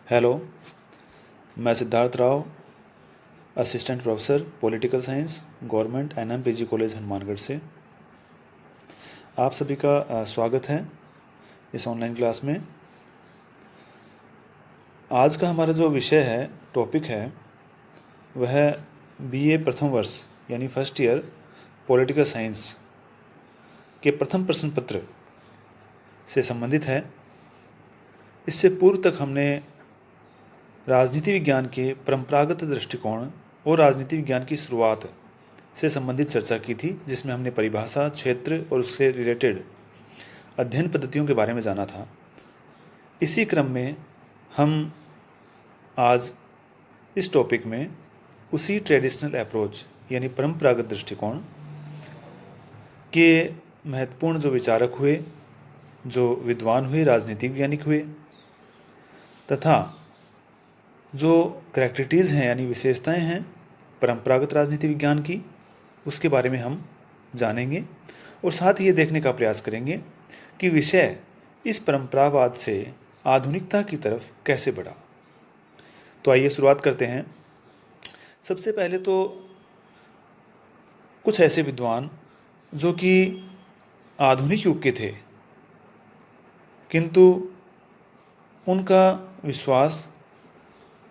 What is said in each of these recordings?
Hello, मैं Siddharth Rao, assistant professor political science, government NMPG college Hanumangarh से आप सभी का स्वागत है इस ऑनलाइन क्लास में। आज का हमारा जो विषय है, टॉपिक है, वह बीए प्रथम वर्ष यानी फर्स्ट ईयर पॉलिटिकल साइंस के प्रथम प्रश्न पत्र से संबंधित है। इससे पूर्व तक हमने राजनीति विज्ञान के परंपरागत दृष्टिकोण और राजनीति विज्ञान की शुरुआत से संबंधित चर्चा की थी, जिसमें हमने परिभाषा, क्षेत्र और उससे रिलेटेड अध्ययन पद्धतियों के बारे में जाना था। इसी क्रम में हम आज इस टॉपिक में उसी ट्रेडिशनल अप्रोच यानी परंपरागत दृष्टिकोण के महत्वपूर्ण जो विचारक हुए, जो विद्वान हुए, राजनीति वैज्ञानिक हुए, तथा जो करैक्टरिटीज़ हैं यानी विशेषताएं हैं परंपरागत राजनीति विज्ञान की, उसके बारे में हम जानेंगे और साथ ही ये देखने का प्रयास करेंगे कि विषय इस परंपरावाद से आधुनिकता की तरफ कैसे बढ़ा। तो आइए शुरुआत करते हैं। सबसे पहले तो कुछ ऐसे विद्वान जो कि आधुनिक युग के थे, किंतु उनका विश्वास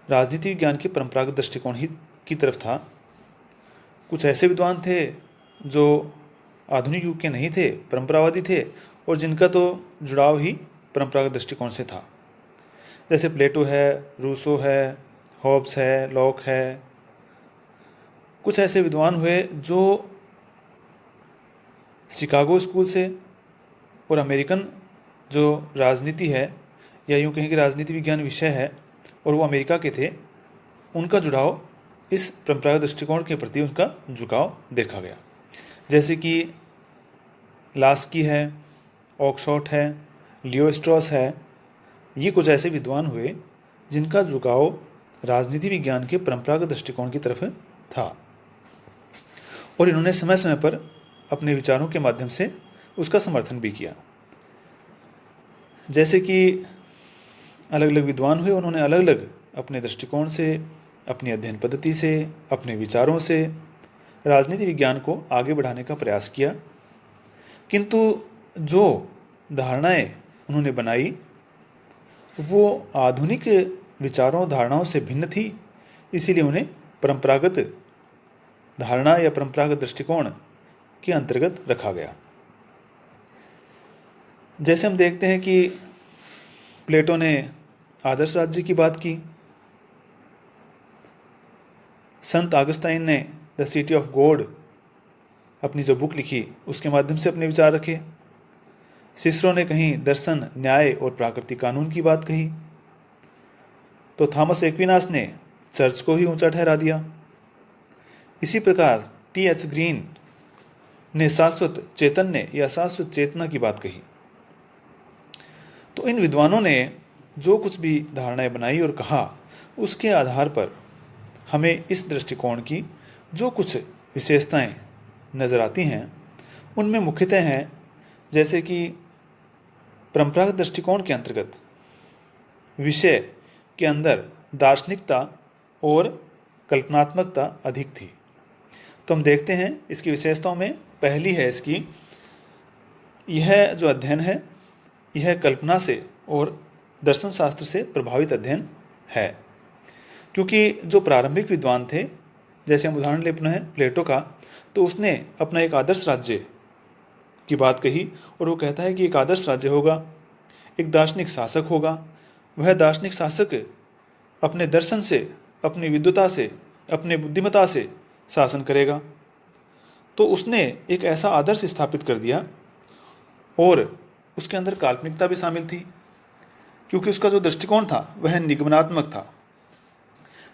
राजनीति विज्ञान के परंपरागत दृष्टिकोण ही की तरफ था। कुछ ऐसे विद्वान थे जो आधुनिक युग के नहीं थे, परंपरावादी थे, और जिनका तो जुड़ाव ही परंपरागत दृष्टिकोण से था। जैसे प्लेटो है, रूसो है, हॉब्स है, लॉक है। कुछ ऐसे विद्वान हुए जो शिकागो स्कूल से और अमेरिकन जो राजनीति है, या यूँ कहें कि राजनीति विज्ञान विषय है, और वो अमेरिका के थे। उनका जुड़ाव इस परंपरागत दृष्टिकोण के प्रति उनका झुकाव देखा गया। जैसे कि लास्की है, ऑक्सफोर्ड है, लियो स्ट्रॉस है। ये कुछ ऐसे विद्वान हुए जिनका झुकाव राजनीति विज्ञान के परंपरागत दृष्टिकोण की तरफ था, और इन्होंने समय समय पर अपने विचारों के माध्यम से उसका समर्थन भी किया। जैसे कि अलग अलग विद्वान हुए, उन्होंने अलग अलग अपने दृष्टिकोण से, अपनी अध्ययन पद्धति से, अपने विचारों से राजनीति विज्ञान को आगे बढ़ाने का प्रयास किया, किंतु जो धारणाएं उन्होंने बनाई वो आधुनिक विचारों, धारणाओं से भिन्न थी। इसीलिए उन्हें परंपरागत धारणा या परंपरागत दृष्टिकोण के अंतर्गत रखा गया। जैसे हम देखते हैं कि प्लेटो ने आदर्श राज्य की बात की, संत अगस्ताइन ने द सिटी ऑफ गॉड अपनी जो बुक लिखी उसके माध्यम से अपने विचार रखे। सिसरो ने कहीं दर्शन, न्याय और प्राकृतिक कानून की बात कही, तो थॉमस एक्विनास ने चर्च को ही ऊंचा ठहरा दिया। इसी प्रकार टी.एच. ग्रीन ने शाश्वत चैतन्य या शाश्वत चेतना की बात कही। तो इन विद्वानों ने जो कुछ भी धारणाएं बनाई और कहा, उसके आधार पर हमें इस दृष्टिकोण की जो कुछ विशेषताएं नज़र आती हैं, उनमें मुख्यतः हैं जैसे कि परंपरागत दृष्टिकोण के अंतर्गत विषय के अंदर दार्शनिकता और कल्पनात्मकता अधिक थी। तो हम देखते हैं इसकी विशेषताओं में पहली है इसकी, यह जो अध्ययन है यह कल्पना से और दर्शन शास्त्र से प्रभावित अध्ययन है। क्योंकि जो प्रारंभिक विद्वान थे, जैसे हम उदाहरण ले पुनः प्लेटो का, तो उसने अपना एक आदर्श राज्य की बात कही, और वो कहता है कि एक आदर्श राज्य होगा, एक दार्शनिक शासक होगा। वह दार्शनिक शासक अपने दर्शन से, अपनी विद्वता से, अपने बुद्धिमत्ता से शासन करेगा। तो उसने एक ऐसा आदर्श स्थापित कर दिया, और उसके अंदर काल्पनिकता भी शामिल थी, क्योंकि उसका जो दृष्टिकोण था वह निगमनात्मक था।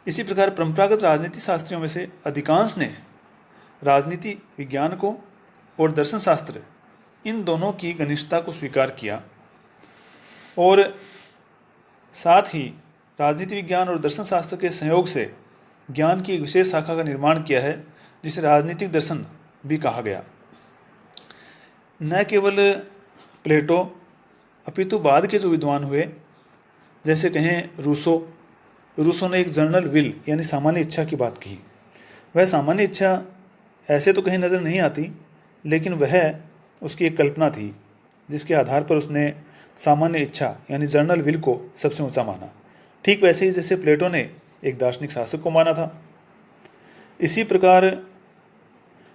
इसी प्रकार परंपरागत राजनीति शास्त्रियों में से अधिकांश ने राजनीति विज्ञान को और दर्शन शास्त्र, इन दोनों की घनिष्ठता को स्वीकार किया, और साथ ही राजनीति विज्ञान और दर्शन शास्त्र के संयोग से ज्ञान की एक विशेष शाखा का निर्माण किया है, जिसे राजनीतिक दर्शन भी कहा गया। न केवल प्लेटो अपितु बाद के जो विद्वान हुए जैसे कहें रूसो ने एक जनरल विल यानी सामान्य इच्छा की बात की। वह सामान्य इच्छा ऐसे तो कहीं नज़र नहीं आती, लेकिन वह उसकी एक कल्पना थी जिसके आधार पर उसने सामान्य इच्छा यानी जनरल विल को सबसे ऊंचा माना। ठीक वैसे ही जैसे प्लेटो ने एक दार्शनिक शासक को माना था। इसी प्रकार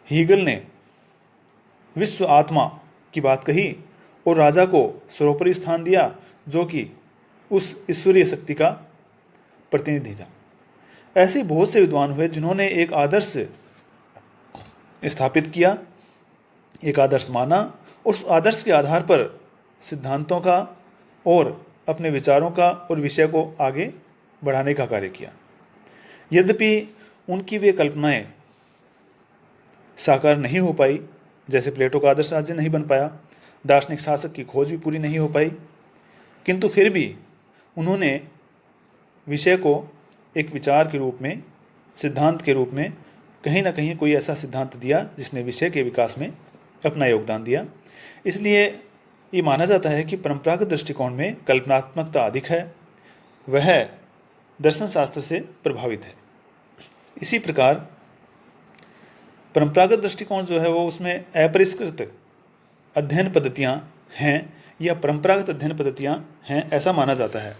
हीगल ने विश्व आत्मा की बात कही और राजा को सर्वोपरि स्थान दिया, जो कि उस ईश्वरीय शक्ति का प्रतिनिधि था। ऐसे बहुत से विद्वान हुए जिन्होंने एक आदर्श स्थापित किया, एक आदर्श माना और उस आदर्श के आधार पर सिद्धांतों का और अपने विचारों का और विषय को आगे बढ़ाने का कार्य किया। यद्यपि उनकी वे कल्पनाएं साकार नहीं हो पाई, जैसे प्लेटो का आदर्श राज्य नहीं बन पाया, दार्शनिक शासक की खोज भी पूरी नहीं हो पाई, किंतु फिर भी उन्होंने विषय को एक विचार के रूप में, सिद्धांत के रूप में कहीं ना कहीं कोई ऐसा सिद्धांत दिया जिसने विषय के विकास में अपना योगदान दिया। इसलिए ये माना जाता है कि परंपरागत दृष्टिकोण में कल्पनात्मकता अधिक है, वह दर्शन शास्त्र से प्रभावित है। इसी प्रकार परंपरागत दृष्टिकोण जो है वो उसमें अपरिष्कृत अध्ययन पद्धतियाँ हैं या परंपरागत अध्ययन पद्धतियाँ हैं, ऐसा माना जाता है।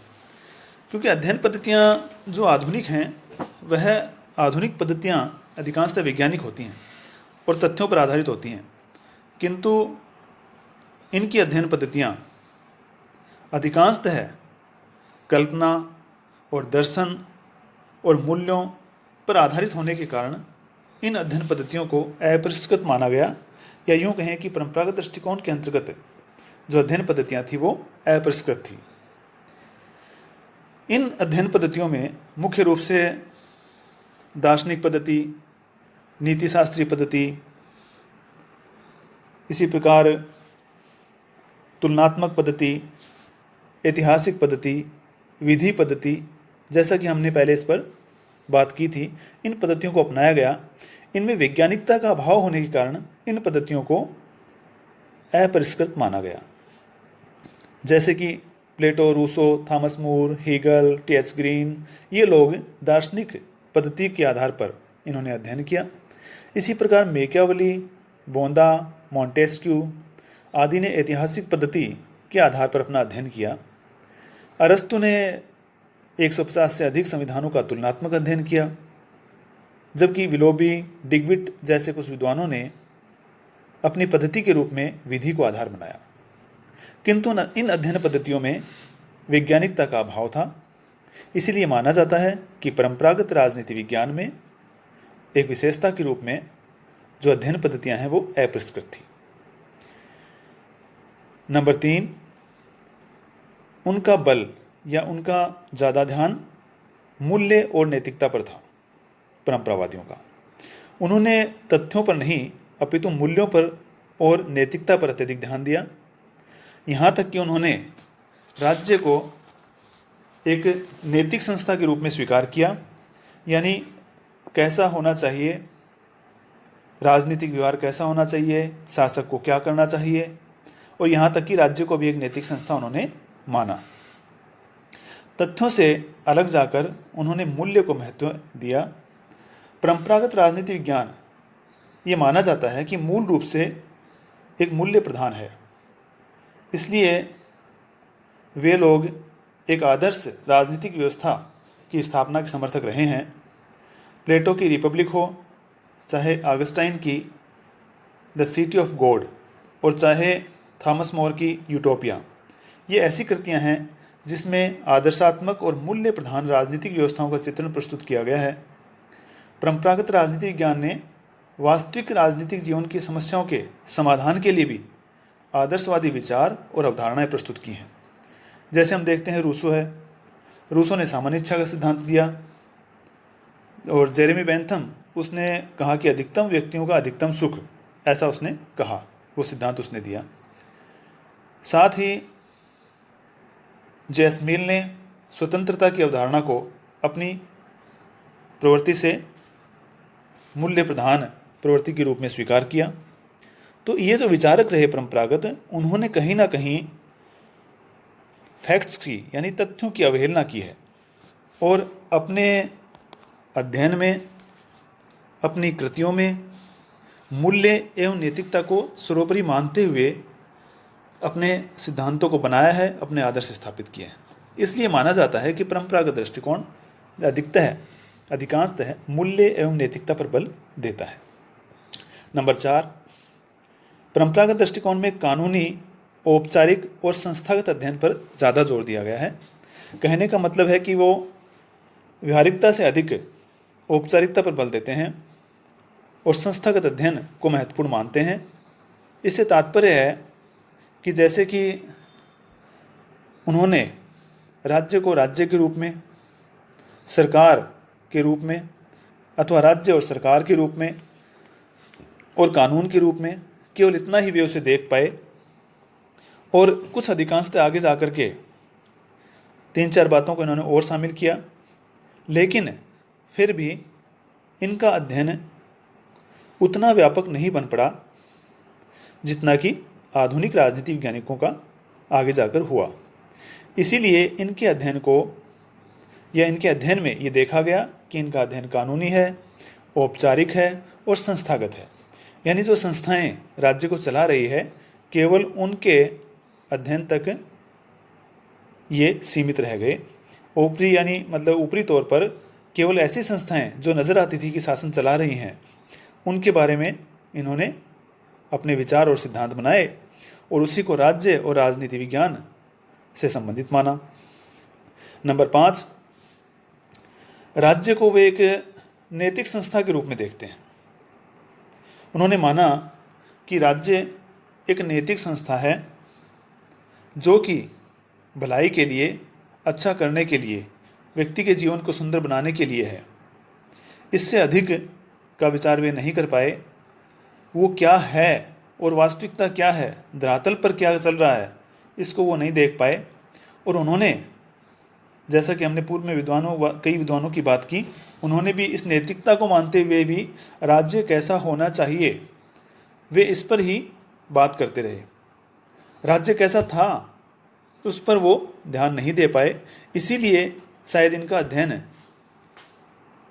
क्योंकि अध्ययन पद्धतियाँ जो आधुनिक हैं वह आधुनिक पद्धतियाँ अधिकांशतः वैज्ञानिक होती हैं और तथ्यों पर आधारित होती हैं, किंतु इनकी अध्ययन पद्धतियाँ अधिकांशतः कल्पना और दर्शन और मूल्यों पर आधारित होने के कारण इन अध्ययन पद्धतियों को अपरिष्कृत माना गया, या यूँ कहें कि परंपरागत दृष्टिकोण के अंतर्गत जो अध्ययन पद्धतियाँ थी वो अपरिष्कृत थी। इन अध्ययन पद्धतियों में मुख्य रूप से दार्शनिक पद्धति, नीतिशास्त्रीय पद्धति, इसी प्रकार तुलनात्मक पद्धति, ऐतिहासिक पद्धति, विधि पद्धति, जैसा कि हमने पहले इस पर बात की थी, इन पद्धतियों को अपनाया गया। इनमें वैज्ञानिकता का अभाव होने के कारण इन पद्धतियों को अपरिष्कृत माना गया। जैसे कि Plato, Rousseau, Thomas More, Hegel, T H. Green, ये लोग दार्शनिक पद्धति के आधार पर इन्होंने अध्ययन किया। इसी प्रकार मैकियावेली, बोंदा, मॉन्टेस्क्यू आदि ने ऐतिहासिक पद्धति के आधार पर अपना अध्ययन किया। अरस्तु ने 150 से अधिक संविधानों का तुलनात्मक अध्ययन किया, जबकि विलोबी, डिग्विट जैसे कुछ विद्वानों ने अपनी पद्धति के रूप में विधि को आधार बनाया। किंतु इन अध्ययन पद्धतियों में वैज्ञानिकता का अभाव था। इसीलिए माना जाता है कि परंपरागत राजनीति विज्ञान में एक विशेषता के रूप में जो अध्ययन पद्धतियां हैं वो अपरिष्कृत थी। नंबर 3, उनका बल या उनका ज़्यादा ध्यान मूल्य और नैतिकता पर था। परंपरावादियों का उन्होंने तथ्यों पर नहीं अपितु मूल्यों पर और नैतिकता पर अत्यधिक ध्यान दिया। यहाँ तक कि उन्होंने राज्य को एक नैतिक संस्था के रूप में स्वीकार किया, यानी कैसा होना चाहिए, राजनीतिक व्यवहार कैसा होना चाहिए, शासक को क्या करना चाहिए, और यहाँ तक कि राज्य को भी एक नैतिक संस्था उन्होंने माना। तथ्यों से अलग जाकर उन्होंने मूल्य को महत्व दिया। परंपरागत राजनीति विज्ञान ये माना जाता है कि मूल रूप से एक मूल्य प्रधान है, इसलिए वे लोग एक आदर्श राजनीतिक व्यवस्था की स्थापना के समर्थक रहे हैं। प्लेटो की रिपब्लिक हो, चाहे ऑगस्टाइन की द सिटी ऑफ गॉड, और चाहे थॉमस मोर की यूटोपिया, ये ऐसी कृतियां हैं जिसमें आदर्शात्मक और मूल्य प्रधान राजनीतिक व्यवस्थाओं का चित्रण प्रस्तुत किया गया है। परंपरागत राजनीति विज्ञान ने वास्तविक राजनीतिक जीवन की समस्याओं के समाधान के लिए भी आदर्शवादी विचार और अवधारणाएं प्रस्तुत की हैं। जैसे हम देखते हैं रूसो ने सामान्य इच्छा का सिद्धांत दिया, और जेरेमी बेंथम उसने कहा कि अधिकतम व्यक्तियों का अधिकतम सुख, ऐसा उसने कहा, वो सिद्धांत उसने दिया। साथ ही जे.एस. मिल ने स्वतंत्रता की अवधारणा को अपनी प्रवृत्ति से मूल्य प्रधान प्रवृत्ति के रूप में स्वीकार किया। तो ये जो विचारक रहे परंपरागत, उन्होंने कहीं ना कहीं फैक्ट्स की यानी तथ्यों की अवहेलना की है और अपने अध्ययन में, अपनी कृतियों में मूल्य एवं नैतिकता को सर्वोपरि मानते हुए अपने सिद्धांतों को बनाया है, अपने आदर्श स्थापित किए हैं। इसलिए माना जाता है कि परंपरागत दृष्टिकोण अधिकांशतः मूल्य एवं नैतिकता पर बल देता है। नंबर 4, परंपरागत दृष्टिकोण में कानूनी, औपचारिक और संस्थागत अध्ययन पर ज़्यादा जोर दिया गया है। कहने का मतलब है कि वो व्यवहारिकता से अधिक औपचारिकता पर बल देते हैं और संस्थागत अध्ययन को महत्वपूर्ण मानते हैं। इससे तात्पर्य है कि जैसे कि उन्होंने राज्य को राज्य के रूप में, सरकार के रूप में अथवा राज्य और सरकार के रूप में और कानून के रूप में, केवल इतना ही वे उसे देख पाए और कुछ अधिकांशतः आगे जाकर के 3-4 बातों को इन्होंने और शामिल किया, लेकिन फिर भी इनका अध्ययन उतना व्यापक नहीं बन पड़ा जितना कि आधुनिक राजनीति वैज्ञानिकों का आगे जाकर हुआ। इसीलिए इनके अध्ययन में ये देखा गया कि इनका अध्ययन कानूनी है, औपचारिक है और संस्थागत है। यानी जो संस्थाएं राज्य को चला रही है केवल उनके अध्ययन तक ये सीमित रह गए। ऊपरी तौर पर केवल ऐसी संस्थाएं जो नज़र आती थी कि शासन चला रही हैं, उनके बारे में इन्होंने अपने विचार और सिद्धांत बनाए और उसी को राज्य और राजनीति विज्ञान से संबंधित माना। नंबर 5, राज्य को वे एक नैतिक संस्था के रूप में देखते हैं। उन्होंने माना कि राज्य एक नैतिक संस्था है जो कि भलाई के लिए, अच्छा करने के लिए, व्यक्ति के जीवन को सुंदर बनाने के लिए है। इससे अधिक का विचार वे नहीं कर पाए। वो क्या है और वास्तविकता क्या है, धरातल पर क्या चल रहा है, इसको वो नहीं देख पाए। और उन्होंने, जैसा कि हमने पूर्व में कई विद्वानों की बात की, उन्होंने भी इस नैतिकता को मानते हुए भी राज्य कैसा होना चाहिए वे इस पर ही बात करते रहे। राज्य कैसा था उस पर वो ध्यान नहीं दे पाए। इसीलिए शायद इनका अध्ययन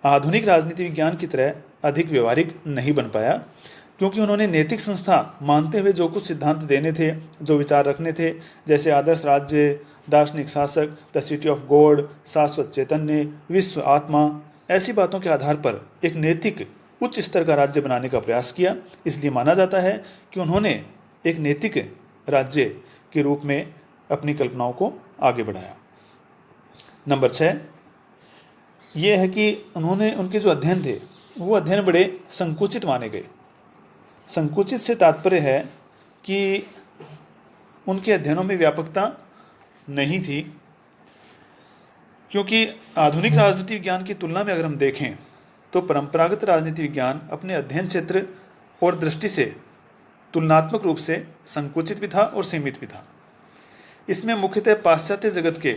आधुनिक राजनीति विज्ञान की तरह अधिक व्यवहारिक नहीं बन पाया, क्योंकि उन्होंने नैतिक संस्था मानते हुए जो कुछ सिद्धांत देने थे, जो विचार रखने थे, जैसे आदर्श राज्य, दार्शनिक शासक, द सिटी ऑफ गॉड, शाश्वत चैतन्य, विश्व आत्मा, ऐसी बातों के आधार पर एक नैतिक उच्च स्तर का राज्य बनाने का प्रयास किया। इसलिए माना जाता है कि उन्होंने एक नैतिक राज्य के रूप में अपनी कल्पनाओं को आगे बढ़ाया। नंबर 6 ये है कि उनके जो अध्ययन थे वो अध्ययन बड़े संकुचित माने गए। संकुचित से तात्पर्य है कि उनके अध्ययनों में व्यापकता नहीं थी, क्योंकि आधुनिक राजनीति विज्ञान की तुलना में अगर हम देखें तो परंपरागत राजनीति विज्ञान अपने अध्ययन क्षेत्र और दृष्टि से तुलनात्मक रूप से संकुचित भी था और सीमित भी था। इसमें मुख्यतः पाश्चात्य जगत के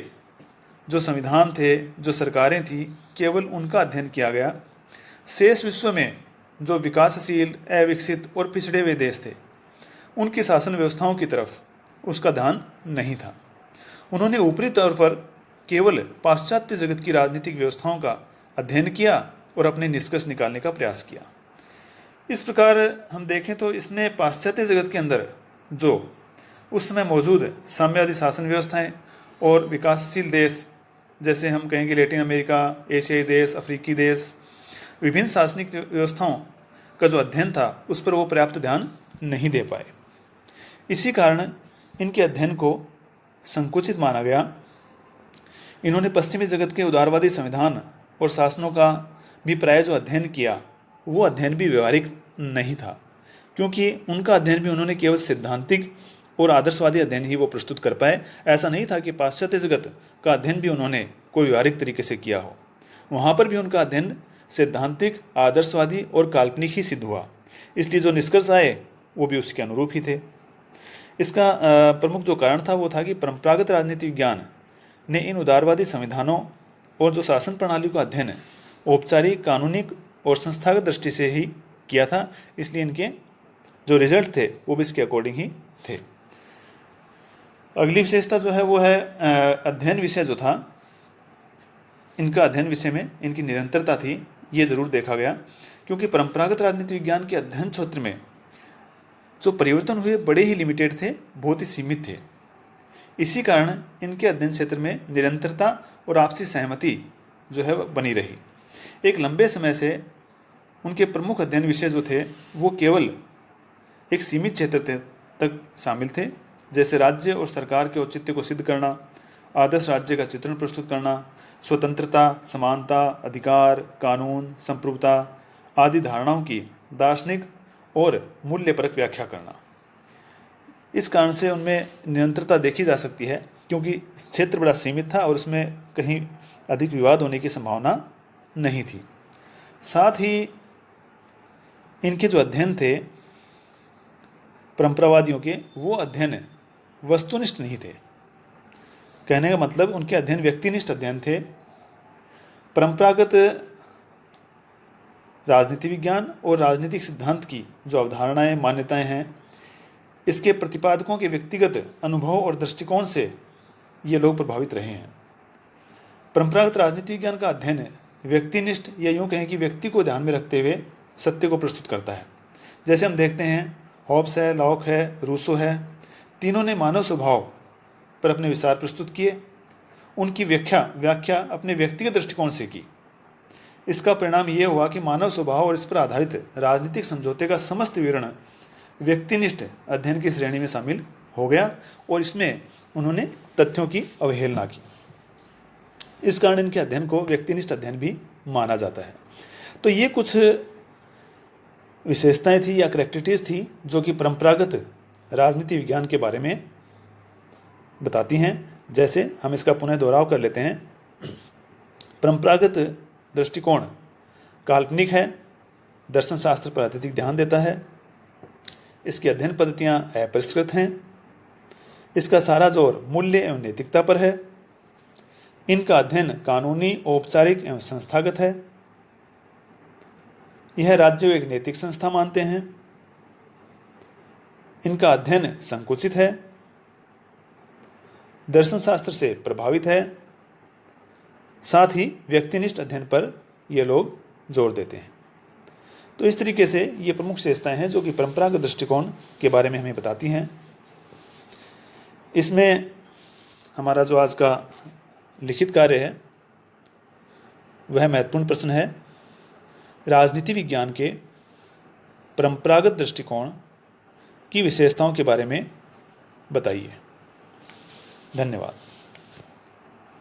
जो संविधान थे, जो सरकारें थी, केवल उनका अध्ययन किया गया। शेष विश्व में जो विकासशील, अविकसित और पिछड़े हुए देश थे, उनकी शासन व्यवस्थाओं की तरफ उसका ध्यान नहीं था। उन्होंने ऊपरी तौर पर केवल पाश्चात्य जगत की राजनीतिक व्यवस्थाओं का अध्ययन किया और अपने निष्कर्ष निकालने का प्रयास किया। इस प्रकार हम देखें तो इसने पाश्चात्य जगत के अंदर जो उस समय मौजूद साम्यवादी शासन व्यवस्थाएं और विकासशील देश, जैसे हम कहेंगे लैटिन अमेरिका, एशियाई देश, अफ्रीकी देश, विभिन्न शासनिक व्यवस्थाओं का जो अध्ययन था उस पर वो पर्याप्त ध्यान नहीं दे पाए। इसी कारण इनके अध्ययन को संकुचित माना गया। इन्होंने पश्चिमी जगत के उदारवादी संविधान और शासनों का भी प्राय जो अध्ययन किया वो अध्ययन भी व्यवहारिक नहीं था, क्योंकि उनका अध्ययन भी उन्होंने केवल सिद्धांतिक और आदर्शवादी अध्ययन ही वो प्रस्तुत कर पाए। ऐसा नहीं था कि पाश्चात्य जगत का अध्ययन भी उन्होंने कोई व्यवहारिक तरीके से किया हो। वहाँ पर भी उनका अध्ययन सिद्धांतिक, आदर्शवादी और काल्पनिक ही सिद्ध हुआ। इसलिए जो निष्कर्ष आए वो भी उसके अनुरूप ही थे। इसका प्रमुख जो कारण था वो था कि परंपरागत राजनीति विज्ञान ने इन उदारवादी संविधानों और जो शासन प्रणाली का अध्ययन औपचारिक, कानूनिक और संस्थागत दृष्टि से ही किया था। इसलिए इनके जो रिजल्ट थे वो भी इसके अकॉर्डिंग ही थे। अगली विशेषता जो है वो है अध्ययन विषय जो था, इनका अध्ययन विषय में इनकी निरंतरता थी। ये ज़रूर देखा गया, क्योंकि परंपरागत राजनीति विज्ञान के अध्ययन क्षेत्र में जो परिवर्तन हुए बड़े ही लिमिटेड थे, बहुत ही सीमित थे। इसी कारण इनके अध्ययन क्षेत्र में निरंतरता और आपसी सहमति जो है बनी रही। एक लंबे समय से उनके प्रमुख अध्ययन विषय जो थे वो केवल एक सीमित क्षेत्र तक शामिल थे, जैसे राज्य और सरकार के औचित्य को सिद्ध करना, आदर्श राज्य का चित्रण प्रस्तुत करना, स्वतंत्रता, समानता, अधिकार, कानून, संप्रभुता आदि धारणाओं की दार्शनिक और मूल्यपरक व्याख्या करना। इस कारण से उनमें निरंतरता देखी जा सकती है, क्योंकि क्षेत्र बड़ा सीमित था और उसमें कहीं अधिक विवाद होने की संभावना नहीं थी। साथ ही इनके जो अध्ययन थे परंपरावादियों के, वो अध्ययन वस्तुनिष्ठ नहीं थे। कहने का मतलब उनके अध्ययन व्यक्तिनिष्ठ अध्ययन थे। परंपरागत राजनीति विज्ञान और राजनीतिक सिद्धांत की जो अवधारणाएं, मान्यताएं हैं, इसके प्रतिपादकों के व्यक्तिगत अनुभव और दृष्टिकोण से ये लोग प्रभावित रहे हैं। परंपरागत राजनीति विज्ञान का अध्ययन व्यक्तिनिष्ठ, या यूँ कहें कि व्यक्ति को ध्यान में रखते हुए सत्य को प्रस्तुत करता है। जैसे हम देखते हैं हॉब्स है, लॉक है, रूसो है, तीनों ने मानव स्वभाव पर अपने विचार प्रस्तुत किए। उनकी व्याख्या अपने व्यक्तिगत दृष्टिकोण से की। इसका परिणाम ये हुआ कि मानव स्वभाव और इस पर आधारित राजनीतिक समझौते का समस्त विवरण व्यक्तिनिष्ठ अध्ययन की श्रेणी में शामिल हो गया और इसमें उन्होंने तथ्यों की अवहेलना की। इस कारण इनके अध्ययन को व्यक्तिनिष्ठ अध्ययन भी माना जाता है। तो ये कुछ विशेषताएं थी या करैक्टरिस्टिक्स थी जो कि परंपरागत राजनीति विज्ञान के बारे में बताती हैं। जैसे हम इसका पुनः दोहराव कर लेते हैं। परंपरागत दृष्टिकोण काल्पनिक है, दर्शन शास्त्र पर अत्यधिक ध्यान देता है, इसकी अध्ययन पद्धतियाँ अपरिष्कृत हैं, इसका सारा जोर मूल्य एवं नैतिकता पर है, इनका अध्ययन कानूनी, औपचारिक एवं संस्थागत है, यह राज्य को एक नैतिक संस्था मानते हैं, इनका अध्ययन संकुचित है, दर्शन शास्त्र से प्रभावित है, साथ ही व्यक्तिनिष्ठ अध्ययन पर ये लोग जोर देते हैं। तो इस तरीके से ये प्रमुख विशेषताएं हैं जो कि परंपरागत दृष्टिकोण के बारे में हमें बताती हैं। इसमें हमारा जो आज का लिखित कार्य है वह महत्वपूर्ण प्रश्न है, राजनीति विज्ञान के परंपरागत दृष्टिकोण की विशेषताओं के बारे में बताइए। धन्यवाद।